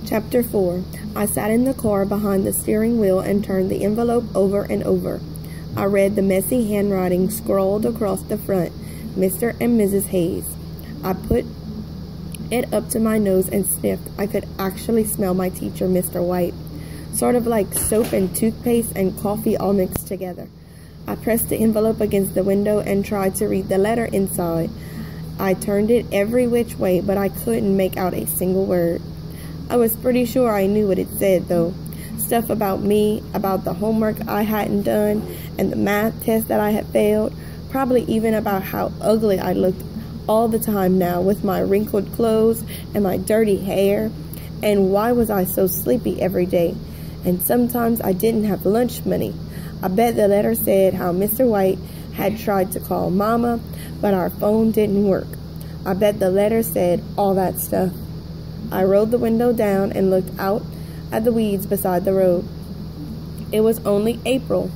Chapter 4. I sat in the car behind the steering wheel and turned the envelope over and over. I read the messy handwriting scrawled across the front, Mr. and Mrs. Hayes. I put it up to my nose and sniffed. I could actually smell my teacher, Mr. White, sort of like soap and toothpaste and coffee all mixed together. I pressed the envelope against the window and tried to read the letter inside. I turned it every which way, but I couldn't make out a single word. I was pretty sure I knew what it said, though. Stuff about me, about the homework I hadn't done, and the math test that I had failed. Probably even about how ugly I looked all the time now, with my wrinkled clothes and my dirty hair. And why was I so sleepy every day? And sometimes I didn't have lunch money. I bet the letter said how Mr. White had tried to call Mama, but our phone didn't work. I bet the letter said all that stuff. I rolled the window down and looked out at the weeds beside the road. It was only April,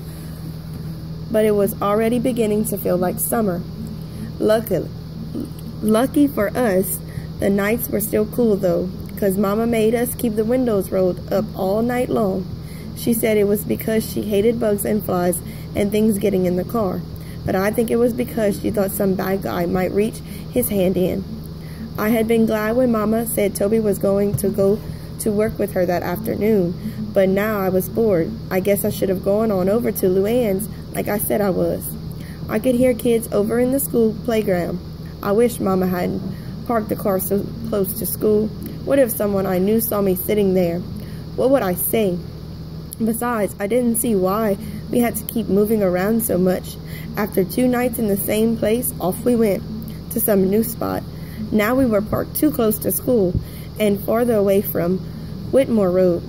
but it was already beginning to feel like summer. Lucky for us, the nights were still cool though, because Mama made us keep the windows rolled up all night long. She said it was because she hated bugs and flies and things getting in the car, but I think it was because she thought some bad guy might reach his hand in. I had been glad when Mama said Toby was going to go to work with her that afternoon, but now I was bored. I guess I should have gone on over to Luann's like I said I was. I could hear kids over in the school playground. I wish Mama hadn't parked the car so close to school. What if someone I knew saw me sitting there? What would I say? Besides, I didn't see why we had to keep moving around so much. After 2 nights in the same place, off we went to some new spot. Now we were parked too close to school and farther away from Whitmore Road.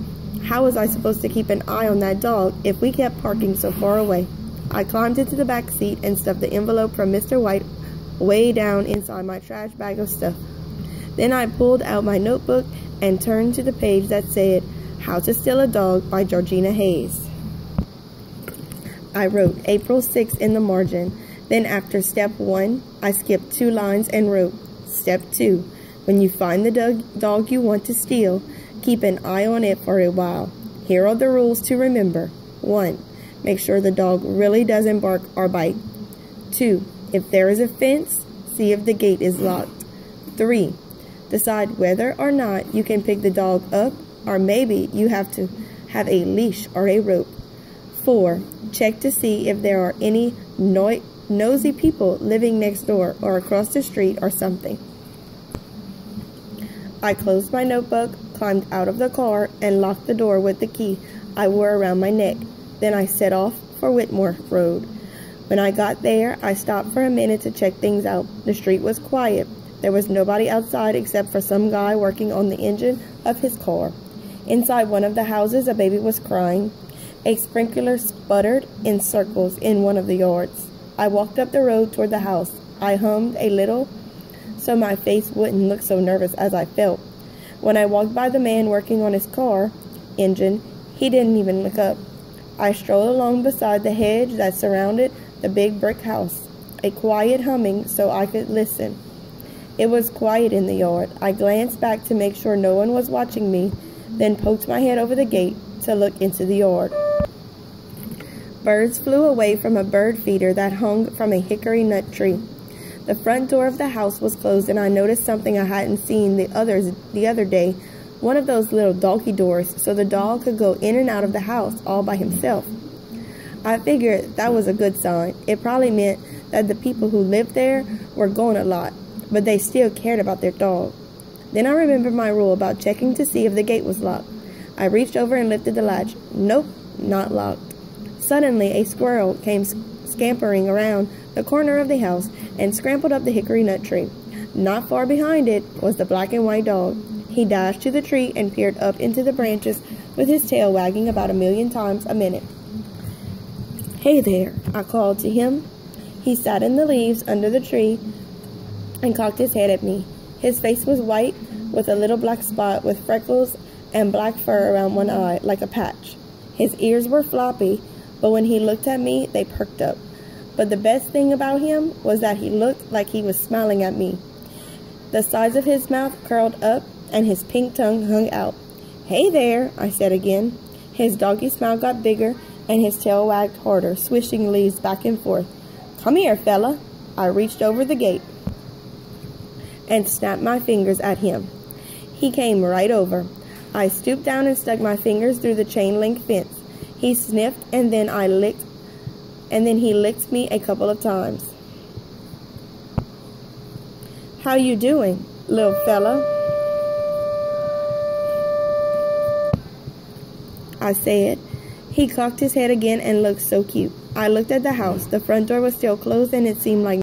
How was I supposed to keep an eye on that dog if we kept parking so far away? I climbed into the back seat and stuffed the envelope from Mr. White way down inside my trash bag of stuff. Then I pulled out my notebook and turned to the page that said, How to Steal a Dog by Georgina Hayes. I wrote April 6 in the margin. Then after step 1, I skipped 2 lines and wrote, Step 2. When you find the dog you want to steal, keep an eye on it for a while. Here are the rules to remember. 1. Make sure the dog really doesn't bark or bite. 2. If there is a fence, see if the gate is locked. 3. Decide whether or not you can pick the dog up, or maybe you have to have a leash or a rope. 4. Check to see if there are any nosy people living next door or across the street or something. I closed my notebook, climbed out of the car, and locked the door with the key I wore around my neck. Then I set off for Whitmore Road. When I got there, I stopped for a minute to check things out. The street was quiet. There was nobody outside except for some guy working on the engine of his car. Inside one of the houses, a baby was crying. A sprinkler sputtered in circles in one of the yards. I walked up the road toward the house. I hummed a little so my face wouldn't look so nervous as I felt. When I walked by the man working on his car engine, he didn't even look up. I strolled along beside the hedge that surrounded the big brick house, a quiet humming so I could listen. It was quiet in the yard. I glanced back to make sure no one was watching me, then poked my head over the gate to look into the yard. Birds flew away from a bird feeder that hung from a hickory nut tree. The front door of the house was closed, and I noticed something I hadn't seen the other day, one of those little doggy doors, so the dog could go in and out of the house all by himself. I figured that was a good sign. It probably meant that the people who lived there were gone a lot, but they still cared about their dog. Then I remembered my rule about checking to see if the gate was locked. I reached over and lifted the latch. Nope, not locked. Suddenly, a squirrel came scampering around the corner of the house and scrambled up the hickory nut tree. Not far behind it was the black and white dog. He dashed to the tree and peered up into the branches with his tail wagging about 1,000,000 times a minute. Hey there, I called to him. He sat in the leaves under the tree and cocked his head at me. His face was white with a little black spot with freckles and black fur around one eye like a patch. His ears were floppy, but when he looked at me, they perked up. But the best thing about him was that he looked like he was smiling at me. The sides of his mouth curled up and his pink tongue hung out. "Hey there," I said again. His doggy smile got bigger, and his tail wagged harder, swishing leaves back and forth. "Come here, fella." I reached over the gate and snapped my fingers at him. He came right over. I stooped down and stuck my fingers through the chain-link fence. He sniffed, and then he licked me a couple of times. "How you doing, little fella?" I said. He cocked his head again and looked so cute. I looked at the house. The front door was still closed, and it seemed like